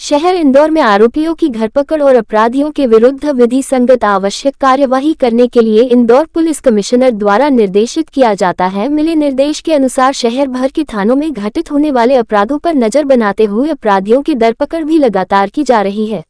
शहर इंदौर में आरोपियों की धरपकड़ और अपराधियों के विरुद्ध विधि संगत आवश्यक कार्यवाही करने के लिए इंदौर पुलिस कमिश्नर द्वारा निर्देशित किया जाता है। मिले निर्देश के अनुसार शहर भर के थानों में घटित होने वाले अपराधों पर नजर बनाते हुए अपराधियों की धरपकड़ भी लगातार की जा रही है।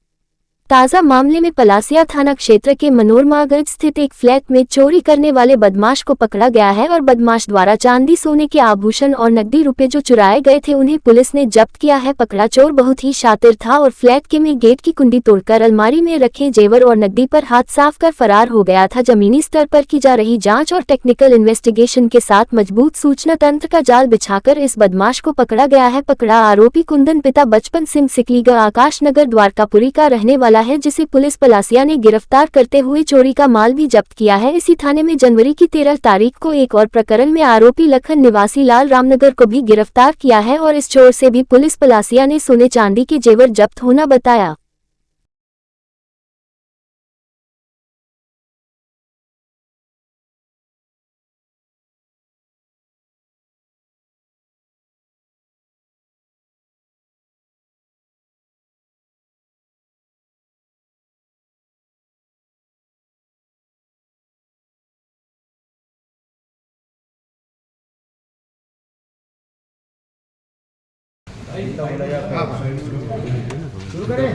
ताज़ा मामले में पलासिया थाना क्षेत्र के मनोरमागंज स्थित एक फ्लैट में चोरी करने वाले बदमाश को पकड़ा गया है और बदमाश द्वारा चांदी सोने के आभूषण और नकदी रुपए जो चुराए गए थे उन्हें पुलिस ने जब्त किया है। पकड़ा चोर बहुत ही शातिर था और फ्लैट के में गेट की कुंडी तोड़कर अलमारी में रखे जेवर और नकदी पर हाथ साफ कर फरार हो गया था। जमीनी स्तर पर की जा रही जाँच और टेक्निकल इन्वेस्टिगेशन के साथ मजबूत सूचना तंत्र का जाल बिछाकर इस बदमाश को पकड़ा गया है। पकड़ा आरोपी कुंदन पिता बचपन सिंह सिकलीगढ़ आकाश नगर द्वारकापुरी का रहने वाला है, जिसे पुलिस पलासिया ने गिरफ्तार करते हुए चोरी का माल भी जब्त किया है। इसी थाने में जनवरी की 13 तारीख को एक और प्रकरण में आरोपी लखन निवासी लाल रामनगर को भी गिरफ्तार किया है और इस चोर से भी पुलिस पलासिया ने सोने चांदी के जेवर जब्त होना बताया। शुरू करें,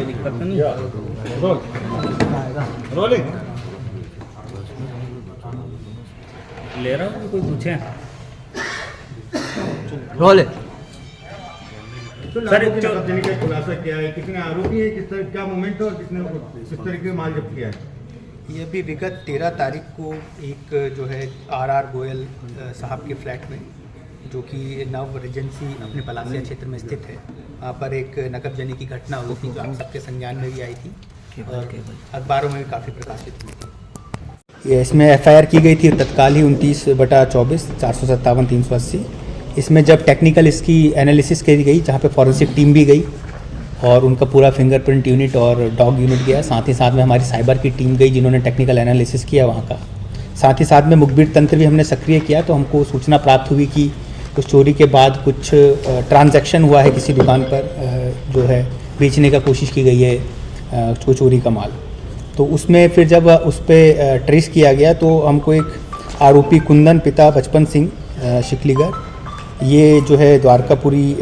रोलिंग ले रहा हूँ, कोई पूछे रोल सर का खुलासा क्या है, कितने आरोपी है, किस तरह क्या मूवमेंट है और किस तरीके का माल जब्त किया है? ये अभी विगत 13 तारीख को एक जो है RR गोयल साहब के फ्लैट में, जो कि नव रेजेंसी अपने पलासिया क्षेत्र में स्थित है, वहाँ पर एक नकबजनी की घटना हुई थी जो आप सबके संज्ञान में भी आई थी और अखबारों में भी काफ़ी प्रकाशित हुई थी। ये इसमें FIR की गई थी तत्काल ही 29/24 457 380। इसमें जब टेक्निकल इसकी एनालिसिस करी गई, जहाँ पे फॉरेंसिक टीम भी गई और उनका पूरा फिंगरप्रिंट यूनिट और डॉग यूनिट गया, साथ ही साथ में हमारी साइबर की टीम गई जिन्होंने टेक्निकल एनालिसिस किया वहाँ का, साथ ही साथ में मुखबिर तंत्र भी हमने सक्रिय किया। तो हमको सूचना प्राप्त हुई कि कुछ चोरी के बाद कुछ ट्रांजैक्शन हुआ है, किसी दुकान पर जो है बेचने का कोशिश की गई है चोरी का माल। तो उसमें फिर जब उस पर ट्रेस किया गया तो हमको एक आरोपी कुंदन पिता बचपन सिंह शिकलीगढ़, ये जो है द्वारकापुरी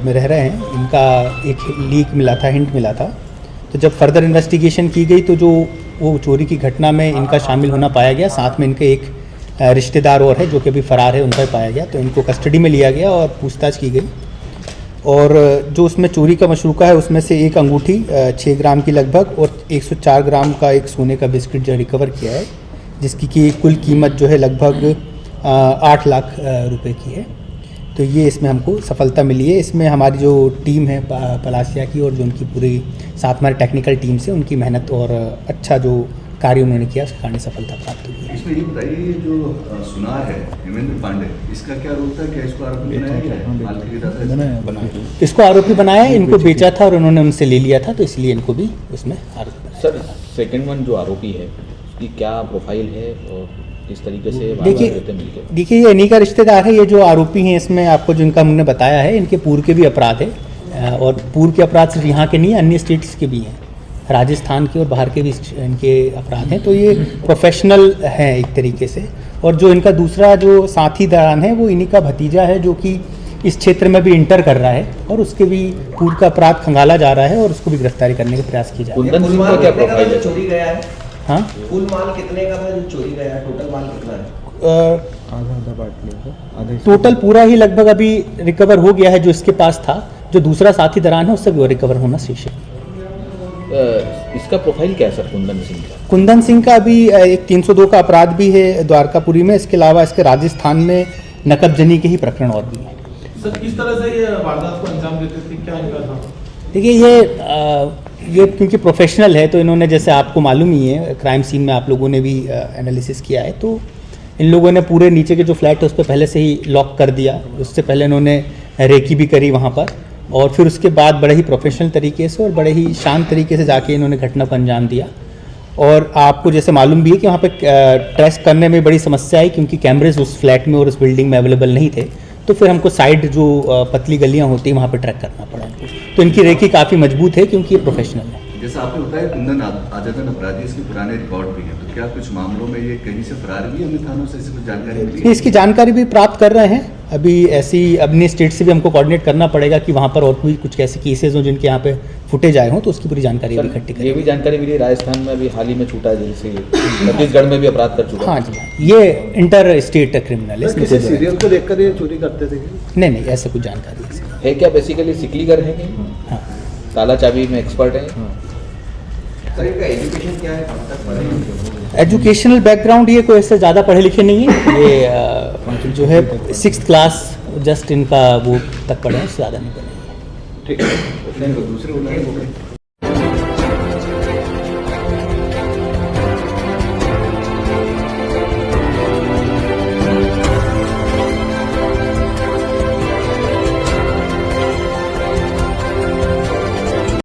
में रह रहे हैं, इनका एक लीक मिला था, हिंट मिला था। तो जब फर्दर इन्वेस्टिगेशन की गई तो जो वो चोरी की घटना में इनका शामिल होना पाया गया, साथ में इनके एक रिश्तेदार और है जो कि अभी फ़रार है, उनका पाया गया। तो इनको कस्टडी में लिया गया और पूछताछ की गई और जो उसमें चोरी का मशरूका है उसमें से एक अंगूठी 6 ग्राम की लगभग और 104 ग्राम का एक सोने का बिस्किट जो रिकवर किया है, जिसकी की कुल कीमत जो है लगभग 8 लाख रुपए की है। तो ये इसमें हमको सफलता मिली है। इसमें हमारी जो टीम है पलासिया की और जो उनकी पूरी साथ हमारी टेक्निकल टीम से उनकी मेहनत और अच्छा जो कार्य उन्होंने किया उसके कारण सफलता प्राप्त हुई है। इसमें ये बताइए, ये जो सुनार है हेमेंद्र पांडे, इसका क्या रोल था? क्या इसको आरोपी बनाया गया है? इसको आरोपी बनाया है, इनको बेचा था और उन्होंने उनसे ले लिया था, तो इसलिए इनको भी उसमें आरोपी बनाया। सर, सेकंड वन जो आरोपी है उसकी क्या प्रोफाइल है और किस तरीके से? देखिए ये इन्हीं का रिश्तेदार है। ये जो आरोपी हैं इसमें आपको जिनका हमने बताया है, इनके पूर्व के भी अपराध है और पूर्व के अपराध सिर्फ यहाँ के नहीं, अन्य स्टेट्स के भी हैं, राजस्थान के और बाहर के भी इनके अपराध हैं। तो ये प्रोफेशनल हैं एक तरीके से। और जो इनका दूसरा जो साथी दरान है वो इन्हीं का भतीजा है, जो कि इस क्षेत्र में भी इंटर कर रहा है और उसके भी पूर्व का अपराध खंगाला जा रहा है और उसको भी गिरफ्तारी करने का प्रयास किया जा रहा है। कुंदन सिंह का क्या प्रोफाइल है? चोरी गया है, हाँ, कुल माल कितने का था जो चोरी गया है? टोटल माल कितना है? टोटल पूरा ही लगभग अभी रिकवर हो गया है जो इसके पास था। जो दूसरा साथी दरान है उससे भी रिकवर होना शेष है। इसका प्रोफाइल क्या है सर कुंदन सिंह का? कुंदन सिंह का अभी एक 302 का अपराध भी है द्वारकापुरी में। इसके अलावा इसके राजस्थान में नकबजनी के ही प्रकरण और भी हैं। सर, किस तरह से ये वारदात को अंजाम देते थे, क्या इनका था? देखिए ये क्योंकि प्रोफेशनल है तो इन्होंने, जैसे आपको मालूम ही है, क्राइम सीन में आप लोगों ने भी एनालिसिस किया है, तो इन लोगों ने पूरे नीचे के जो फ्लैट है उस पर पहले से ही लॉक कर दिया। उससे पहले इन्होंने रेकी भी करी वहाँ पर और फिर उसके बाद बड़े ही प्रोफेशनल तरीके से और बड़े ही शांत तरीके से जाके इन्होंने घटना को अंजाम दिया। और आपको जैसे मालूम भी है कि वहाँ पे ट्रेस करने में बड़ी समस्या आई क्योंकि कैमरेज उस फ्लैट में और उस बिल्डिंग में अवेलेबल नहीं थे। तो फिर हमको साइड जो पतली गलियां होती हैं वहाँ पर ट्रैक करना पड़ा हमको। तो इनकी रेकी काफ़ी मजबूत है क्योंकि ये प्रोफेशनल है। जैसा आपने बताया कुंदन आजतन अपराधी, इसके पुराने रिकॉर्ड भी हैं, तो क्या कुछ मामलों में ये कहीं से फरार भी है, अन्य थानों से इसकी कुछ जानकारी मिली है? इसकी जानकारी भी प्राप्त कर रहे हैं। अभी ऐसी अपनी स्टेट से भी हमको कोऑर्डिनेट करना पड़ेगा कि वहाँ पर और कोई कुछ ऐसे केसेज हों जिनके यहाँ पे फुटेज आए हों, तो उसकी पूरी जानकारी भी इकट्ठी ये करेंगे। भी जानकारी मिली राजस्थान में अभी हाल ही में छूटा जेल से, छत्तीसगढ़ में भी अपराध कर चुका। हाँ जी, ये इंटर स्टेट क्रिमिनल है। किसी सीरियल को देखकर ये चोरी करते थे? नहीं, ऐसा कुछ जानकारी ऐसी नहीं। है क्या बेसिकली सिकलीगर है कि हाँ। ताला चाबी में एक्सपर्ट है? सर इनका एजुकेशन क्या है, कब तक पढ़े हैं? एजुकेशनल बैकग्राउंड ये कोई ऐसे ज़्यादा पढ़े लिखे नहीं है। ये जो है 6th क्लास जस्ट इनका वो तक पढ़े हैं, उससे ज़्यादा नहीं पढ़े। ठीक है, दूसरे उदाहरण